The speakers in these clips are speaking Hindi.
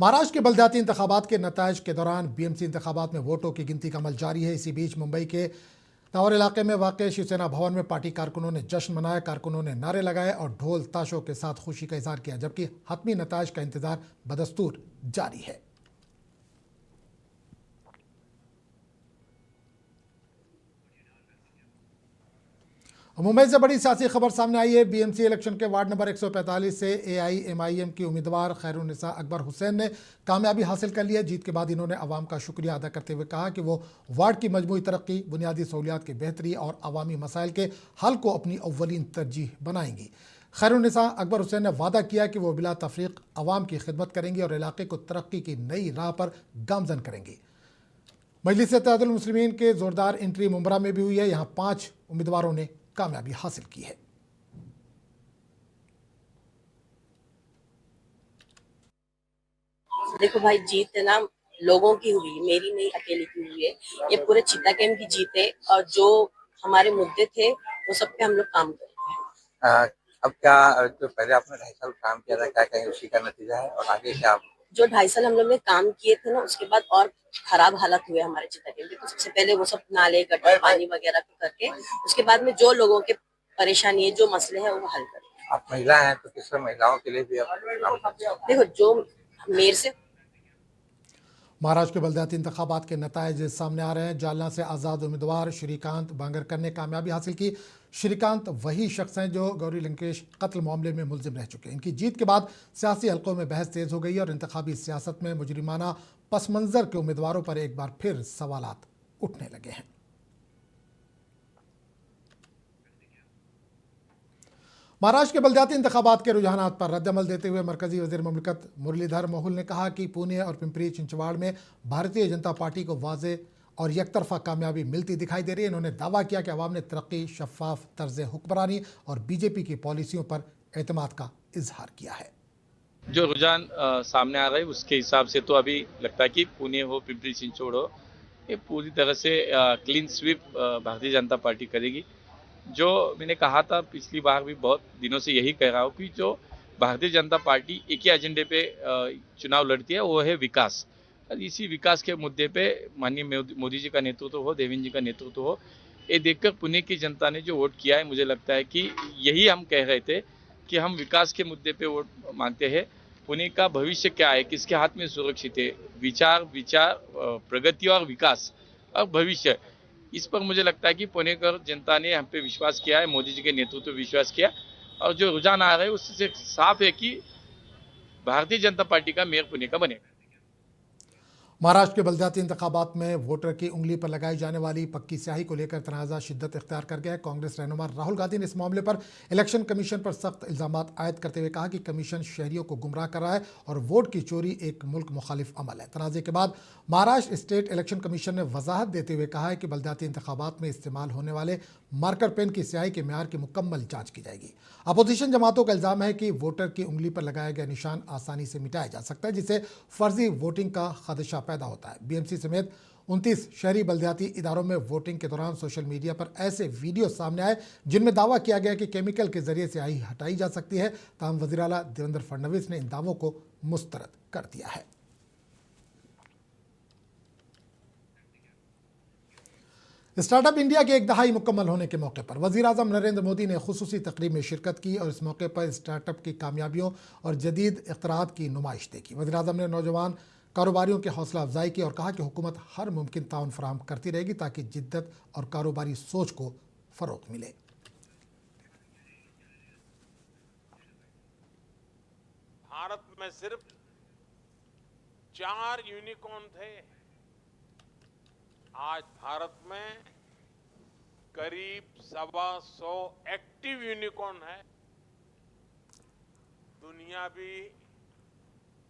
महाराष्ट्र के बलदियाती इंतखाबात के नताइज के दौरान बीएमसी इंतखाबात में वोटों की गिनती का अमल जारी है। इसी बीच मुंबई के टावर इलाके में वाक़ शिवसेना भवन में पार्टी कारकुनों ने जश्न मनाया। कारकुनों ने नारे लगाए और ढोल ताशों के साथ खुशी का इजहार किया, जबकि हतमी नताइज का इंतजार बदस्तूर जारी है। मुंबई से बड़ी सियासी खबर सामने आई है। बीएमसी इलेक्शन के वार्ड नंबर 145 से एआईएमआईएम की उम्मीदवार खैरुन्निसा अकबर हुसैन ने कामयाबी हासिल कर ली है। जीत के बाद इन्होंने अवाम का शुक्रिया अदा करते हुए कहा कि वो वार्ड की मजमूई तरक्की, बुनियादी सहूलियात की बेहतरी और अवामी मसाइल के हल को अपनी अव्वलीन तरजीह बनाएंगी। खैरुन्निसा अकबर हुसैन ने वादा किया कि वो बिला तफरीक अवाम की खिदमत करेंगी और इलाके को तरक्की की नई राह पर गामजन करेंगी। मजलिस इत्तेहादुल मुस्लिमीन के जोरदार एंट्री मुंब्रा में भी हुई है। यहाँ 5 उम्मीदवारों ने कामयाबी हासिल की है। देखो भाई, जीत है ना लोगों की हुई, मेरी नहीं, अकेले की हुई है। ये पूरे चित्ता कैंप की जीत है और जो हमारे मुद्दे थे वो सब पे हम लोग काम कर रहे हैं। अब क्या जो पहले आपने 2.5 साल काम किया था, क्या कहें उसी का नतीजा है और आगे क्या? जो 2.5 साल हम लोग ने काम किए थे ना, उसके बाद और खराब हालत हुए हमारे चित्ता कैंप के। तो सबसे पहले वो सब नाले, गटर, पानी वगैरह करके उसके बाद में जो लोगों के परेशानी है, जो मसले हैं वो हल करें। आप महिला हैं तो किस तरह महिलाओं के लिए भी आप देखो, जो मेरे से महाराष्ट्र के बलदियाती इंतखाबात के नताइज सामने आ रहे हैं। जालना से आज़ाद उम्मीदवार श्रीकांत बांगरकर ने कामयाबी हासिल की। श्रीकांत वही शख्स हैं जो गौरी लंकेश कत्ल मामले में मुलजिम रह चुके हैं। इनकी जीत के बाद सियासी हलकों में बहस तेज हो गई और इंतखाबी सियासत में मुजरिमाना पस मंज़र के उम्मीदवारों पर एक बार फिर सवालात उठने लगे हैं। महाराष्ट्र के बलदियाती इंतखाबात के रुझानात पर रद्दअमल देते हुए मरकजी वज़ीर मुमलिकत मुरलीधर मोहोल ने कहा कि पुणे और पिंपरी चिंचवाड़ में भारतीय जनता पार्टी को वाज़े और एकतरफा कामयाबी मिलती दिखाई दे रही है। इन्होंने दावा किया कि अवाम ने तरक्की, शफाफ तर्ज हुक्मरानी और बीजेपी की पॉलिसियों पर एतमाद का इजहार किया है। जो रुझान सामने आ रहा है उसके हिसाब से तो अभी लगता है कि पुणे हो, पिंपरी चिंचवड़ हो, ये पूरी तरह से clean sweep Bharatiya Janata party करेगी। जो मैंने कहा था पिछली बार भी, बहुत दिनों से यही कह रहा हूँ कि जो भारतीय जनता पार्टी एक ही एजेंडे पे चुनाव लड़ती है, वो है विकास। और इसी विकास के मुद्दे पे माननीय मोदी जी का नेतृत्व हो, देवेंद्र जी का नेतृत्व हो, ये देखकर पुणे की जनता ने जो वोट किया है, मुझे लगता है कि यही हम कह रहे थे कि हम विकास के मुद्दे पे वोट मांगते हैं। पुणे का भविष्य क्या है, किसके हाथ में सुरक्षित है, विचार प्रगति और विकास और भविष्य, इस पर मुझे लगता है कि पुणेकर जनता ने हम पे विश्वास किया है, मोदी जी के नेतृत्व पे विश्वास किया। और जो रुझान आ रहा है उससे साफ है कि भारतीय जनता पार्टी का मेयर पुणे का बनेगा। महाराष्ट्र के बलदियाती इंतखाबात में वोटर की उंगली पर लगाई जाने वाली पक्की स्याही को लेकर तनाज़ा शिद्दत इख्तियार कर गया है। कांग्रेस रहनुमा राहुल गांधी ने इस मामले पर इलेक्शन कमीशन पर सख्त इल्ज़ामात आयद करते हुए कहा कि कमीशन शहरियों को गुमराह कर रहा है और वोट की चोरी एक मुल्क मुखालिफ अमल है। तनाज़े के बाद महाराष्ट्र स्टेट इलेक्शन कमीशन ने वजाहत देते हुए कहा है कि बलदियाती इंतखाबात में इस्तेमाल होने वाले मार्कर पेन की स्याही के म्यार की मुकम्मल जाँच की जाएगी। अपोजिशन जमातों का इल्ज़ाम है कि वोटर की उंगली पर लगाया गया निशान आसानी से मिटाया जा सकता है, जिससे फर्जी वोटिंग का खदशा पैदा होता है। बीएमसी समेत 29 शहरी बलदियाती इदारों में वोटिंग के दौरान सोशल मीडिया पर ऐसे वीडियो सामने आए जिनमें दावा किया गया कि केमिकल के जरिए स्याही हटाई जा सकती है। ताहम वज़ीर आला देवेंद्र फडणवीस ने इन दावों को मुस्तरद कर दिया है। स्टार्टअप इंडिया के 1 दहाई मुकम्मल होने के मौके पर वज़ीर आज़म नरेंद्र मोदी ने खुसूसी तकरीब में शिरकत की और इस मौके पर स्टार्टअप की कामयाबियों और जदीद इख्तरात की नुमाइश देखी। वज़ीर आज़म ने नौजवान कारोबारियों की हौसला अफजाई की और कहा कि हुकूमत हर मुमकिन ताउन फराहम करती रहेगी ताकि जिद्दत और कारोबारी सोच को फ़रोग़ मिले। भारत में सिर्फ 4 यूनिकॉर्न थे, आज भारत में करीब 125 एक्टिव यूनिकॉर्न है। दुनिया भी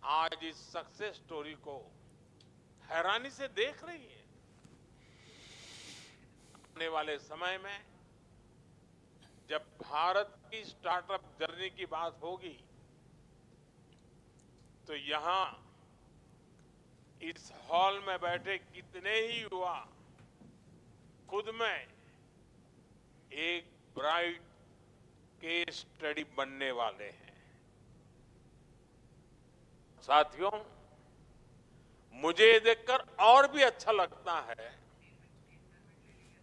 आज इस सक्सेस स्टोरी को हैरानी से देख रही है। आने वाले समय में जब भारत की स्टार्टअप जर्नी की बात होगी तो यहां इस हॉल में बैठे कितने ही युवा खुद में एक ब्राइट केस स्टडी बनने वाले हैं। साथियों, मुझे ये देखकर और भी अच्छा लगता है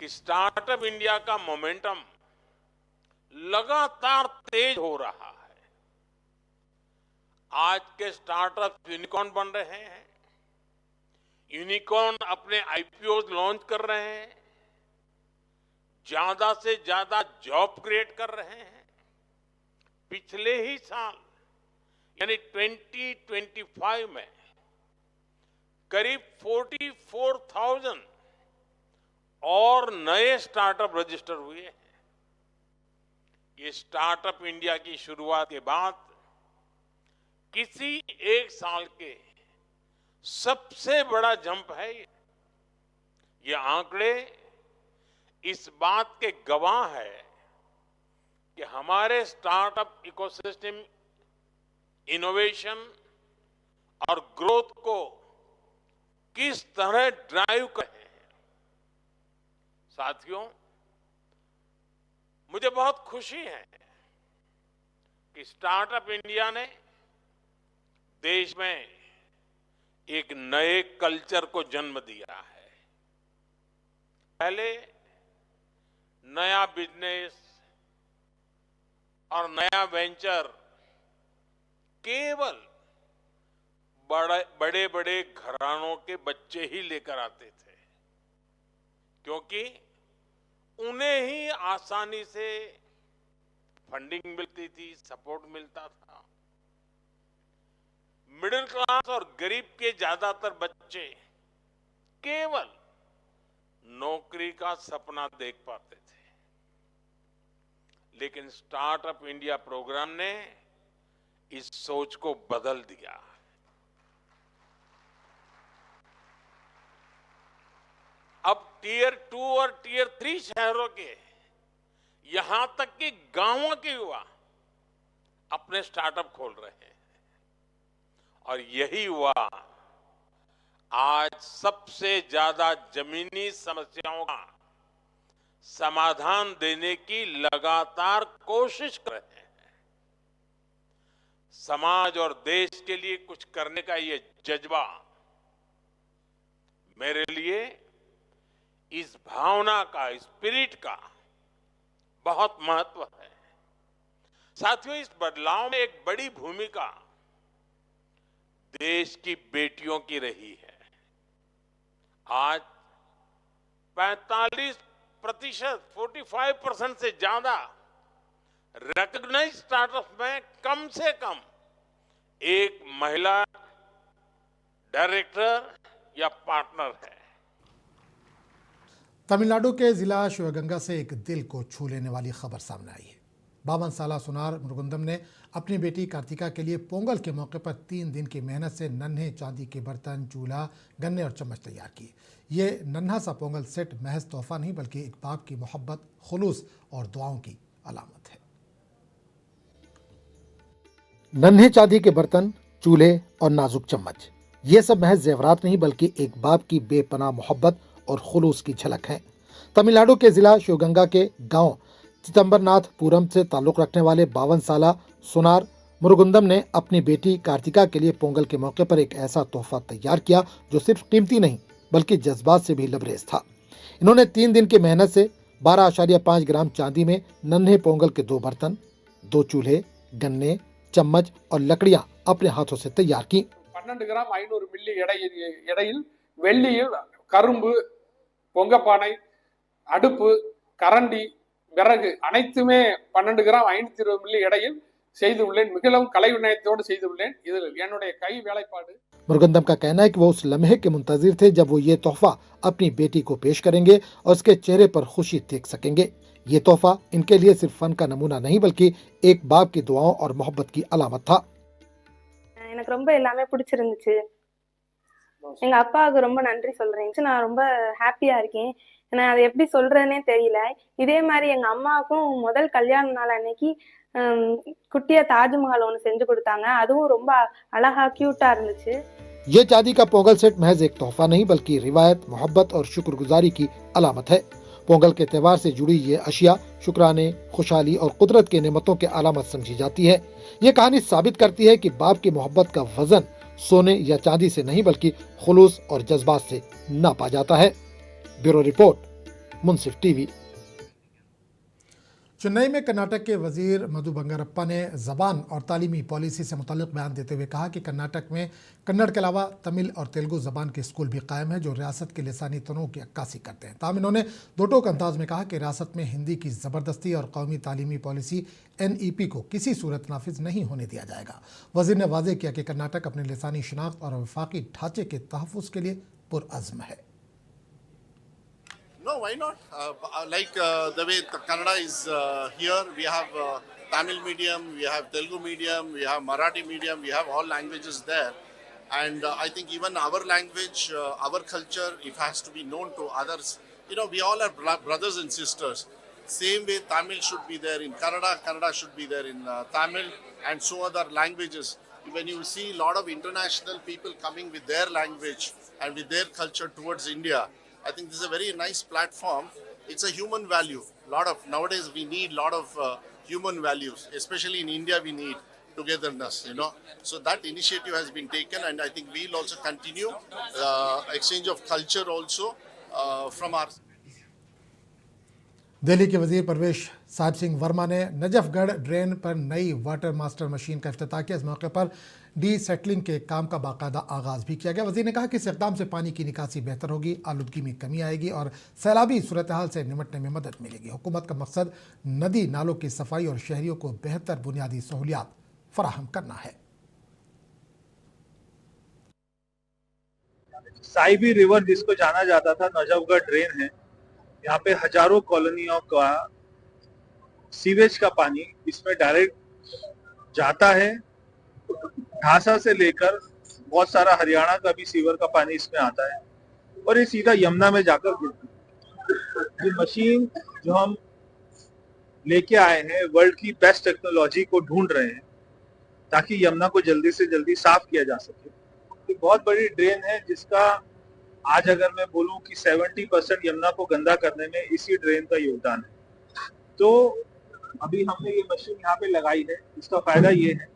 कि स्टार्टअप इंडिया का मोमेंटम लगातार तेज हो रहा है। आज के स्टार्टअप यूनिकॉर्न बन रहे हैं, यूनिकॉर्न अपने आईपीओ लॉन्च कर रहे हैं, ज्यादा से ज्यादा जॉब क्रिएट कर रहे हैं। पिछले ही साल यानी 2025 में करीब 44,000 और नए स्टार्टअप रजिस्टर हुए हैं। ये स्टार्टअप इंडिया की शुरुआत के बाद किसी एक साल के सबसे बड़ा जंप है। ये आंकड़े इस बात के गवाह है कि हमारे स्टार्टअप इकोसिस्टम इनोवेशन और ग्रोथ को किस तरह ड्राइव कर रहे हैं। साथियों, मुझे बहुत खुशी है कि स्टार्टअप इंडिया ने देश में एक नए कल्चर को जन्म दिया है। पहले नया बिजनेस और नया वेंचर केवल बड़े बड़े घरानों के बच्चे ही लेकर आते थे, क्योंकि उन्हें ही आसानी से फंडिंग मिलती थी, सपोर्ट मिलता था। मिडिल क्लास और गरीब के ज्यादातर बच्चे केवल नौकरी का सपना देख पाते थे। लेकिन स्टार्टअप इंडिया प्रोग्राम ने इस सोच को बदल दिया। अब टियर 2 और टियर 3 शहरों के, यहां तक कि गांवों के युवा अपने स्टार्टअप खोल रहे हैं। और यही युवा आज सबसे ज्यादा जमीनी समस्याओं का समाधान देने की लगातार कोशिश कर रहे हैं। समाज और देश के लिए कुछ करने का ये जज्बा मेरे लिए इस भावना का, इस स्पिरिट का बहुत महत्व है। साथियों, इस बदलाव में एक बड़ी भूमिका देश की बेटियों की रही है। आज 45% से ज्यादा रिकॉग्नाइज्ड स्टार्टअप में कम से कम एक महिला डायरेक्टर या पार्टनर है। तमिलनाडु के जिला शिवगंगा से एक दिल को छू लेने वाली खबर सामने आई है। 52 साल सुनार मुरुगंदम ने अपनी बेटी कार्तिका के लिए पोंगल के मौके पर 3 दिन की मेहनत से नन्हे चांदी के बर्तन, चूल्हा, गन्ने और चम्मच तैयार किए। ये नन्हा सा पोंगल सेट महज तोहफा नहीं बल्कि एक बाप की मोहब्बत, खुलूस और दुआओं की अलामत है। नन्हे चांदी के बर्तन, चूल्हे और नाजुक चम्मच, ये सब महज जेवरात नहीं बल्कि एक बाप की बेपनाह मोहब्बत और खुलूस की झलक है। तमिलनाडु के जिला शिवगंगा के गांव चिदंबरनाथपुरम से ताल्लुक रखने वाले 52 साल सुनार मुरुगंदम ने अपनी बेटी कार्तिका के लिए पोंगल के मौके पर एक ऐसा तोहफा तैयार किया जो सिर्फ कीमती नहीं बल्कि जज्बात से भी लबरेज था। इन्होंने 3 दिन की मेहनत से 12.5 ग्राम चांदी में नन्हे पोंगल के 2 बर्तन, 2 चूल्हे, गन्ने, चम्मच और लकड़ियां अपने हाथों से तैयार की। 12 கிராம் 500 மில்லி எடையில் வெள்ளியில் கரும்பு, பொங்கப்பானை, அடுப்பு, கரண்டி, விறகு அனைத்துமே 12 கிராம் 520 மில்லி எடையில் செய்துள்ளேன்। மிகவும் கலைநயத்தோடு செய்துள்ளேன்। இதில் என்னுடைய கை வேலைப்பாடு। मुरुगंदम का कहना है कि वो उस लम्हे के मुंतजिर थे जब वो ये तोहफा अपनी बेटी को पेश करेंगे और उसके चेहरे पर खुशी देख सकेंगे। ये तोहफा इनके लिए सिर्फ फन का नमूना नहीं बल्कि एक बाप की दुआओं और मोहब्बत की अलामत था। எனக்கு ரொம்ப எல்லாமே பிடிச்சிருந்துச்சு। எங்க அப்பாவுக்கு ரொம்ப நன்றி சொல்றேன்। நான் ரொம்ப ஹாப்பியா இருக்கேன்। நான் அதை எப்படி சொல்றதுனே தெரியல। இதே மாதிரி எங்க அம்மாவுக்கும் முதல் கல்யாண நாள் அன்னைக்கு குட்டியா தாஜ்மஹால் ஒன்று செஞ்சு கொடுத்தாங்க। அதுவும் ரொம்ப அழகா क्यूटा இருந்துச்சு। ये चांदी का पोंगल सेट महज एक तोहफा नहीं बल्कि रिवायत, मोहब्बत और शुक्रगुजारी की अलामत है। पोंगल के त्यौहार से जुड़ी ये अशिया शुक्राने, खुशहाली और कुदरत के नेमतों के अलामत समझी जाती है। ये कहानी साबित करती है कि बाप की मोहब्बत का वजन सोने या चांदी से नहीं बल्कि खुलूस और जज्बात से नापा जाता है। ब्यूरो रिपोर्ट, मुंसिफ टीवी। चेन्नई में कर्नाटक के वजीर मधु बंगारप्पा ने जबान और तालीमी पॉलिसी से मुतल्लिक बयान देते हुए कहा कि कर्नाटक में कन्नड़ के अलावा तमिल और तेलुगु जबान के स्कूल भी कायम हैं जो रियासत के लिसानी तनों की अक्कासी करते हैं। ताहम इन्होंने दो टोक अंदाज में कहा कि रियासत में हिंदी की ज़बरदस्ती और कौमी तालीमी पॉलिसी NEP को किसी सूरत नाफिज नहीं होने दिया जाएगा। वजीर ने वाजे किया कि कर्नाटक अपने लिसानी शनाख्त और वफाकी ढांचे के तहफ़्फ़ुज़ के लिए पुरअज़्म है। No, why not? The way Kannada is here, we have Tamil medium, we have Telugu medium, we have Marathi medium, we have all languages there. And I think even our language, our culture, it has to be known to others. We all are brothers and sisters. Same way Tamil should be there in Kannada, Kannada should be there in Tamil, and so other languages. When you see a lot of international people coming with their language and with their culture towards India, I think this is a very nice platform. It's a human value. Nowadays we need a lot of human values, especially in India we need togetherness, So that initiative has been taken, and I think we'll also continue exchange of culture also from our. Delhi के वजीर परवेश साहिब सिंह वर्मा ने नजफगढ़ ड्रेन पर नई वाटर मास्टर मशीन का इफ्तिताह किया। इस मौके पर डीसेटलिंग के काम का बाकायदा आगाज भी किया गया। वजीर ने कहा कि इस इक़दाम से पानी की निकासी बेहतर होगी, आलूदगी में कमी आएगी और सैलाबी सूरत हाल से निपटने में मदद मिलेगी। हुकूमत का मकसद नदी नालों की सफाई और शहरियों को बेहतर बुनियादी सहूलियात फराहम करना है। साइबी रिवर जिसको जाना जाता था, नजफगढ़ ड्रेन है। यहाँ पे हजारों कॉलोनियों का सीवेज का पानी इसमें डायरेक्ट जाता है। ढांसा से लेकर बहुत सारा हरियाणा का भी सीवर का पानी इसमें आता है और ये सीधा यमुना में जाकर गिरता है। ये मशीन जो हम लेके आए हैं, वर्ल्ड की बेस्ट टेक्नोलॉजी को ढूंढ रहे हैं ताकि यमुना को जल्दी से जल्दी साफ किया जा सके। ये बहुत बड़ी ड्रेन है जिसका आज अगर मैं बोलूं कि 70% यमुना को गंदा करने में इसी ड्रेन का योगदान है। तो अभी हमने ये मशीन यहाँ पे लगाई है। इसका फायदा ये है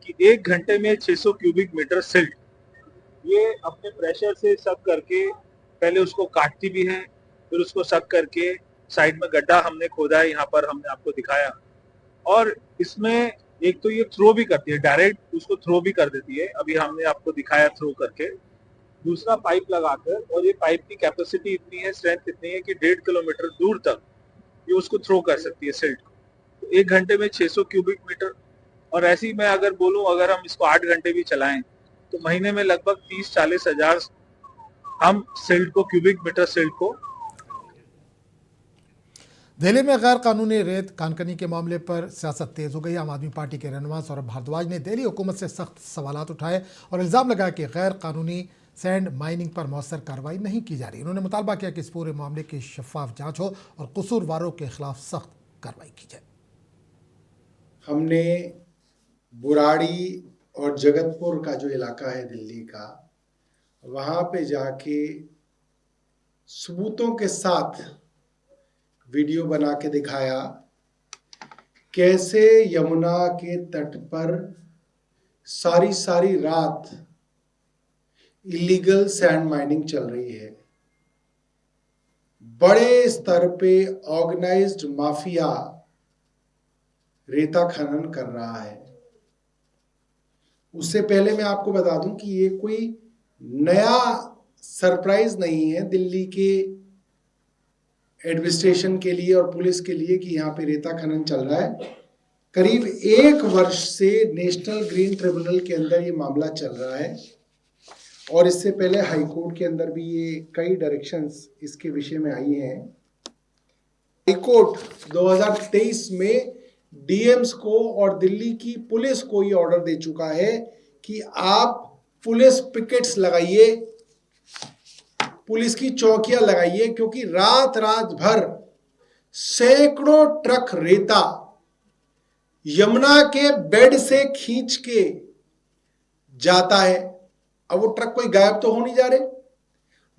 कि 1 घंटे में 600 क्यूबिक मीटर सिल्ट ये अपने प्रेशर से सक करके पहले उसको काटती भी है, फिर उसको सक करके साइड में गड्ढा हमने खोदा है, यहाँ पर हमने आपको दिखाया। और इसमें एक तो ये थ्रो भी करती है, डायरेक्ट उसको थ्रो भी कर देती है, अभी हमने आपको दिखाया थ्रो करके। दूसरा पाइप लगाकर, और ये पाइप की कैपेसिटी इतनी है, स्ट्रेंथ इतनी है कि 1.5 किलोमीटर दूर तक ये उसको थ्रो कर सकती है सिल्ट को। 1 घंटे में 600 क्यूबिक मीटर। और ऐसे ही मैं अगर बोलूं, अगर हम इसको 8 घंटे भी चलाएं तो महीने में लगभग 30-40 हजार हम सिल्ट को, क्यूबिक मीटर सिल्ट को। दिल्ली में गैर कानूनी रेत कानकनी के मामले पर सियासत तेज हो गई। आम आदमी पार्टी के रहनुमा सौरभ भारद्वाज ने दिल्ली हुकूमत से सख्त सवालात उठाए और इल्ज़ाम लगाया कि गैर कानूनी सैंड माइनिंग पर मौसर कार्रवाई नहीं की जा रही। उन्होंने मुतालबा किया कि इस पूरे मामले की शफाफ जांच हो और कसूरवारों के खिलाफ सख्त कार्रवाई की जाए। हमने बुराड़ी और जगतपुर का जो इलाका है दिल्ली का, वहाँ पे जाके सबूतों के साथ वीडियो बना के दिखाया कैसे यमुना के तट पर सारी रात इलीगल सैंड माइनिंग चल रही है। बड़े स्तर पे ऑर्गेनाइज्ड माफिया रेता खनन कर रहा है। उससे पहले मैं आपको बता दूं कि ये कोई नया सरप्राइज नहीं है दिल्ली के एडमिनिस्ट्रेशन के लिए और पुलिस के लिए कि यहाँ पे रेता खनन चल रहा है। करीब 1 वर्ष से नेशनल ग्रीन ट्रिब्यूनल के अंदर ये मामला चल रहा है और इससे पहले हाई कोर्ट के अंदर भी ये कई डायरेक्शंस इसके विषय में आई हैं। हाई कोर्ट 2023 में डीएम्स को और दिल्ली की पुलिस को ये ऑर्डर दे चुका है कि आप पुलिस पिकेट्स लगाइए, पुलिस की चौकियां लगाइए, क्योंकि रात भर सैकड़ों ट्रक रेता यमुना के बेड से खींच के जाता है। अब वो ट्रक कोई गायब तो हो नहीं जा रहे,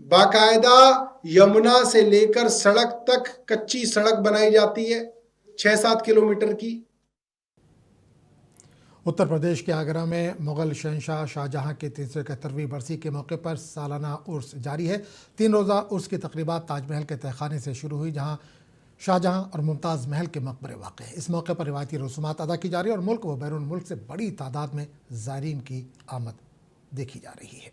बाकायदा यमुना से लेकर सड़क तक कच्ची सड़क बनाई जाती है 6-7 किलोमीटर की। उत्तर प्रदेश के आगरा में मुगल शहंशाह शाहजहां की 371वीं बरसी के मौके पर सालाना उर्स जारी है। 3 रोज़ा उर्स की तकरीबात ताजमहल के तहखाने से शुरू हुई, जहां शाहजहां और मुमताज़ महल के मकबरे वाक़ हैं। इस मौके पर रिवायती रसूमात अदा की जा रही है और मुल्क व बैरून मुल्क से बड़ी तादाद में ज़ायरीन की आमद देखी जा रही है।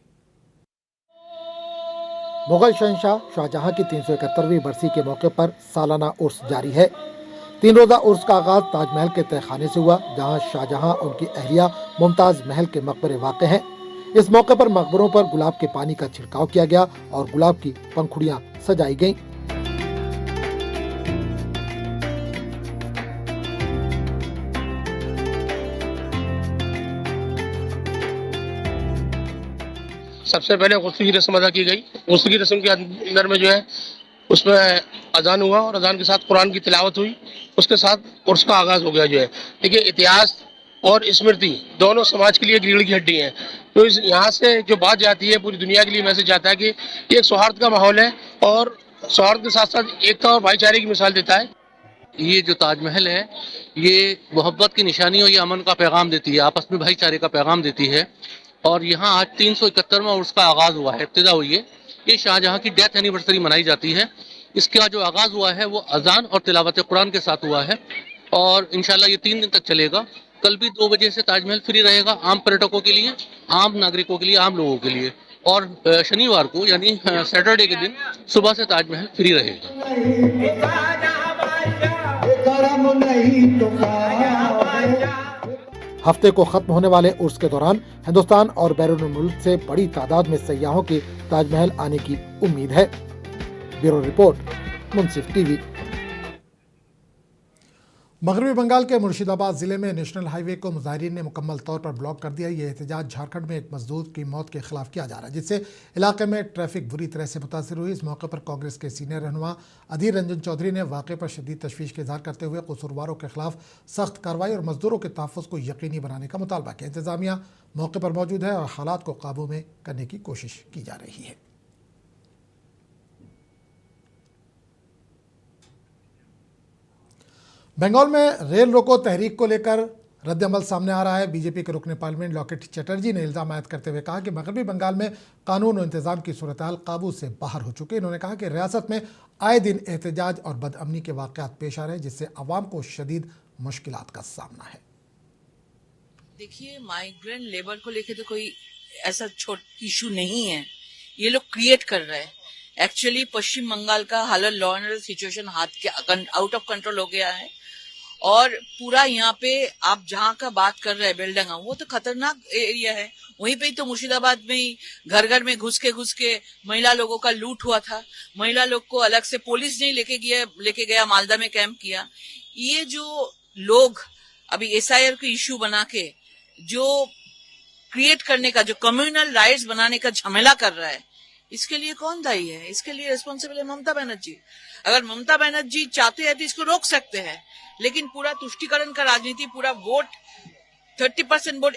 मुगल शहंशाह शाहजहां की 371वीं बरसी के मौके पर सालाना उर्स जारी है। 3 रोज़ा उर्स का आगाज ताजमहल के तहखाने से हुआ, जहां शाहजहां और उनकी अहलिया मुमताज़ महल के मकबरे वाक़ हैं। इस मौके पर मकबरों पर गुलाब के पानी का छिड़काव किया गया और गुलाब की पंखुड़ियां सजाई गईं। सबसे पहले गुस्ल की रस्म अदा की गई। गुस्ल की रस्म के अंदर में जो है उसमें अजान हुआ और अजान के साथ कुरान की तिलावत हुई। उसके साथ उर्स का आगाज हो गया। जो है देखिए, इतिहास और स्मृति दोनों समाज के लिए रीढ़ की हड्डी है। तो इस यहाँ से जो बात जाती है पूरी दुनिया के लिए मैसेज जाता है कि ये एक सौहार्द का माहौल है और सौहार्द के साथ साथ एकता और भाईचारे की मिसाल देता है। ये जो ताजमहल है ये मोहब्बत की निशानी और ये अमन का पैगाम देती है, आपस में भाईचारे का पैगाम देती है। और यहाँ आज 371वां उर्स का आगाज हुआ है, इब्तिदा हुई है। ये शाहजहां की डेथ एनिवर्सरी मनाई जाती है। इसका जो आगाज हुआ है वो अजान और तिलावत कुरान के साथ हुआ है और इंशाल्लाह ये 3 दिन तक चलेगा। कल भी 2 बजे से ताजमहल फ्री रहेगा आम पर्यटकों के लिए, आम नागरिकों के लिए, आम लोगों के लिए। और शनिवार को यानी सैटरडे के दिन सुबह से ताजमहल फ्री रहेगा। हफ्ते को खत्म होने वाले उर्स के दौरान हिंदुस्तान और बैरून मुल्क से बड़ी तादाद में सयाहों की ताजमहल आने की उम्मीद है। ब्यूरो रिपोर्ट, मुंसिफ टीवी। मगरबी बंगाल के मुर्शिदाबाद जिले में नेशनल हाईवे को मुजाहिरीन ने मुकम्मल तौर पर ब्लॉक कर दिया। ये एहतजाज झारखंड में एक मजदूर की मौत के खिलाफ किया जा रहा है, जिससे इलाके में ट्रैफिक बुरी तरह से मुतासर हुई। इस मौके पर कांग्रेस के सीनियर रहनुमा अधीर रंजन चौधरी ने वाक़े पर शदीद तशवीश का इजहार करते हुए कसूरवारों के खिलाफ सख्त कार्रवाई और मजदूरों के तहफ़्फ़ुज़ को यकीनी बनाने का मुतालबा किया। इंतज़ामिया मौके पर मौजूद है और हालात को काबू में करने की कोशिश की जा रही है। बंगाल में रेल रोको तहरीक को लेकर रद्दअमल सामने आ रहा है। बीजेपी के रुकने पार्लियामेंट लॉकेट चटर्जी ने इल्ज़ाम आयद करते हुए कहा कि मगरबी बंगाल में कानून और इंतज़ाम की सूरत-ए-हाल काबू से बाहर हो चुकी है। इन्होंने कहा कि रियासत में आए दिन एहतजाज और बदअमनी के वाक़यात पेश आ रहे हैं, जिससे अवाम को शदीद मुश्किलात का सामना है। देखिए, माइग्रेंट लेबर को लेकर तो कोई ऐसा छोटा इशू नहीं है, ये लोग क्रिएट कर रहे हैं। एक्चुअली पश्चिम बंगाल का हालत law and order situation out of control हो गया है और पूरा यहाँ पे आप जहाँ का बात कर रहे हैं बेलडंगा, वो तो खतरनाक एरिया है। वहीं पे ही तो मुर्शिदाबाद में ही घर घर में घुस के महिला लोगों का लूट हुआ था। महिला लोग को अलग से पुलिस नहीं लेके गया मालदा में कैंप किया। ये जो लोग अभी SIR को इश्यू बना के जो क्रिएट करने का, जो कम्युनल राइट्स बनाने का झमेला कर रहा है, इसके लिए कौन दायी है? इसके लिए रिस्पॉन्सिबल है ममता बनर्जी। अगर ममता बनर्जी चाहते हैं तो इसको रोक सकते हैं, लेकिन पूरा तुष्टीकरण का राजनीति, पूरा वोट 30% वोट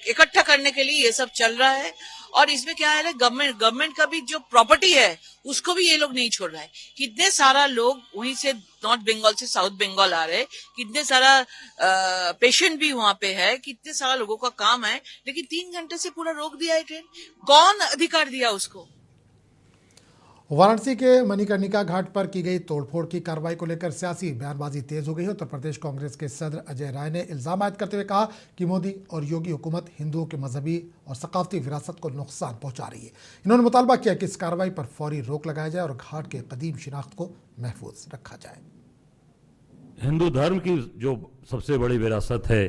इकट्ठा करने के लिए ये सब चल रहा है। और इसमें क्या है, गवर्नमेंट का भी जो प्रॉपर्टी है उसको भी ये लोग नहीं छोड़ रहा है। कितने सारा लोग वहीं से नॉर्थ बंगाल से साउथ बंगाल आ रहे हैं, कितने सारा पेशेंट भी वहां पे है, कितने सारा लोगों का काम है, लेकिन 3 घंटे से पूरा रोक दिया है ट्रेन। कौन अधिकार दिया उसको? वाराणसी के मणिकर्णिका घाट पर की गई तोड़फोड़ की कार्रवाई को लेकर सियासी बयानबाजी तेज हो गई है। उत्तर प्रदेश कांग्रेस के सदर अजय राय ने इल्जाम आयद करते हुए कहा कि मोदी और योगी हुकूमत हिंदुओं के मजहबी और सकाफती विरासत को नुकसान पहुंचा रही है। इन्होंने मुतालबा किया कि इस कार्रवाई पर फौरी रोक लगाया जाए और घाट के कदीम शिनाख्त को महफूज रखा जाए। हिंदू धर्म की जो सबसे बड़ी विरासत है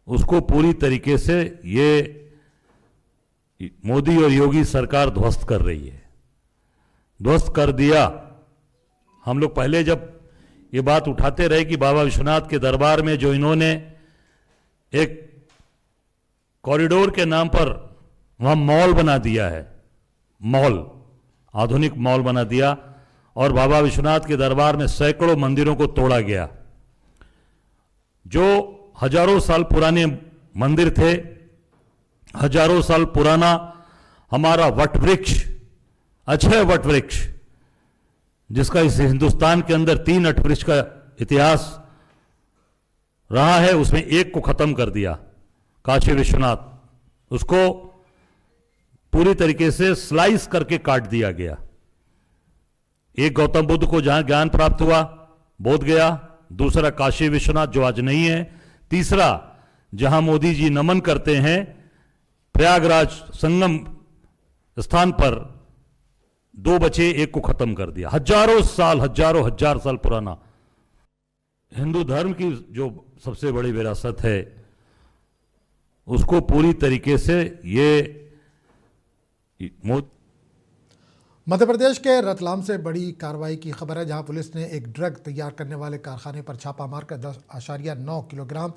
उसको पूरी तरीके से ये मोदी और योगी सरकार ध्वस्त कर रही है, ध्वस्त कर दिया। हम लोग पहले जब ये बात उठाते रहे कि बाबा विश्वनाथ के दरबार में जो इन्होंने एक कॉरिडोर के नाम पर वहां मॉल बना दिया है, मॉल, आधुनिक मॉल बना दिया और बाबा विश्वनाथ के दरबार में सैकड़ों मंदिरों को तोड़ा गया। जो हजारों साल पुराने मंदिर थे, हजारों साल पुराना हमारा वट वृक्ष, अक्षय वट वृक्ष, जिसका इस हिंदुस्तान के अंदर 3 वट वृक्ष का इतिहास रहा है उसमें एक को खत्म कर दिया, काशी विश्वनाथ, उसको पूरी तरीके से स्लाइस करके काट दिया गया। एक गौतम बुद्ध को जहां ज्ञान प्राप्त हुआ बोध गया, दूसरा काशी विश्वनाथ जो आज नहीं है, तीसरा जहां मोदी जी नमन करते हैं प्रयागराज संगम स्थान पर, दो बचे एक को खत्म कर दिया। हजारों हजार साल पुराना हिंदू धर्म की जो सबसे बड़ी विरासत है उसको पूरी तरीके से ये मध्य प्रदेश के रतलाम से बड़ी कार्रवाई की खबर है, जहां पुलिस ने एक ड्रग तैयार करने वाले कारखाने पर छापा मारकर 10.9 किलोग्राम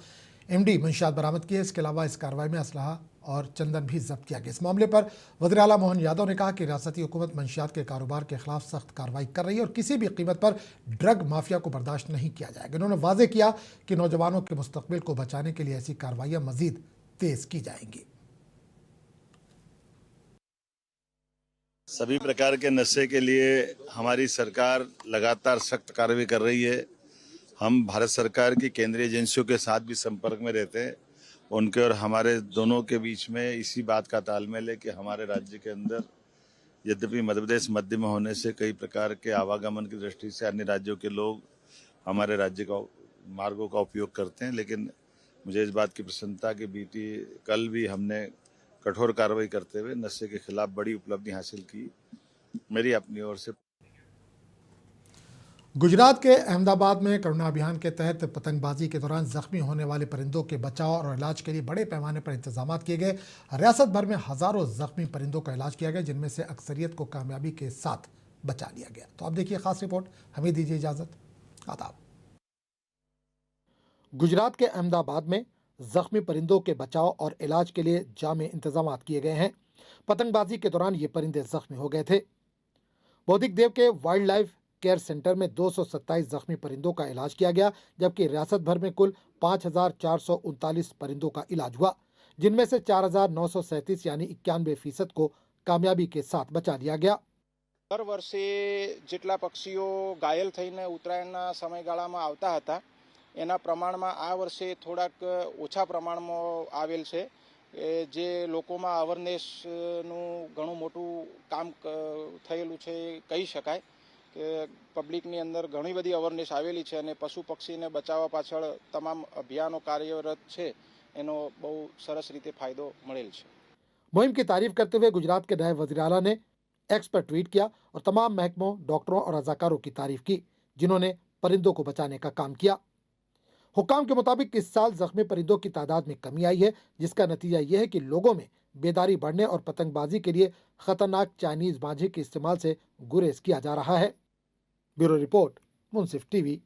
एमडी मंशियात बरामद किए। इसके अलावा इस कार्रवाई में असलहा और चंदन भी जब्त किया गया। इस मामले पर वज़ीर आला मोहन यादव ने कहा कि रियासती हुकूमत मंशियात के कारोबार के खिलाफ सख्त कार्रवाई कर रही है और किसी भी कीमत पर ड्रग माफिया को बर्दाश्त नहीं किया जाएगा। उन्होंने वाज़ेह किया कि नौजवानों के मुस्तकबिल को बचाने के लिए ऐसी कार्रवाइयाँ मजीद तेज की जाएंगी। सभी प्रकार के नशे के लिए हमारी सरकार लगातार सख्त कार्रवाई कर रही है। हम भारत सरकार की केंद्रीय एजेंसियों के साथ भी संपर्क में रहते हैं। उनके और हमारे दोनों के बीच में इसी बात का तालमेल है कि हमारे राज्य के अंदर यद्यपि मध्य प्रदेश मध्य में होने से कई प्रकार के आवागमन की दृष्टि से अन्य राज्यों के लोग हमारे राज्य का मार्गों का उपयोग करते हैं, लेकिन मुझे इस बात की प्रसन्नता कि बीती कल भी हमने कठोर कार्रवाई करते हुए नशे के खिलाफ बड़ी उपलब्धि हासिल की। मेरी अपनी ओर से गुजरात के अहमदाबाद में करुणा अभियान के तहत पतंगबाजी के दौरान जख्मी होने वाले परिंदों के बचाव और इलाज के लिए बड़े पैमाने पर इंतजाम किए गए। रियासत भर में हजारों जख्मी परिंदों का इलाज किया गया, जिनमें से अक्सरियत को कामयाबी के साथ बचा लिया गया। तो अब देखिए खास रिपोर्ट, हमें दीजिए इजाजत, आदाब। गुजरात के अहमदाबाद में जख्मी परिंदों के बचाव और इलाज के लिए जामे इंतजाम किए गए हैं। पतंगबाजी के दौरान ये परिंदे जख्मी हो गए थे। बौद्धिक देव के वाइल्ड लाइफ केयर सेंटर में 227 जख्मी परिंदों का इलाज किया गया, जबकि रियासत भर में कुल 5,439 परिंदों का इलाज हुआ, जिनमें से 4,937 यानी 91% को कामयाबी के साथ बचा लिया गया। દર વર્ષે જેટલા પક્ષીઓ ઘાયલ થઈને ઉત્તરાયણના સમયગાળામાં આવતા હતા એના પ્રમાણમાં આ વર્ષે થોડાક ઓછા પ્રમાણમાં આવેલ છે, જે લોકોમાં અવેરનેસનું ઘણું મોટું કામ થયેલું છે કહી શકાય કે પબ્લિકની અંદર ઘણી બધી અવેરનેસ આવેલી છે અને પશુ પક્ષીને બચાવવા પાછળ તમામ અભિયાનો કાર્યરત છે એનો બહુ સરસ રીતે ફાયદો મળેલ છે। मुहिम की तारीफ करते हुए गुजरात के नायब वज़ीर आला ने एक्स पर ट्वीट किया और तमाम महकमों, डॉक्टरों और रज़ाकारों की तारीफ की, जिन्होंने परिंदों को बचाने का काम किया। हुक्काम के मुताबिक इस साल जख्मी परिंदों की तादाद में कमी आई है, जिसका नतीजा यह है कि लोगों में बेदारी बढ़ने और पतंगबाजी के लिए खतरनाक चाइनीज बाजे के इस्तेमाल से गुरेज किया जा रहा है। ब्यूरो रिपोर्ट, मुंसिफ टीवी।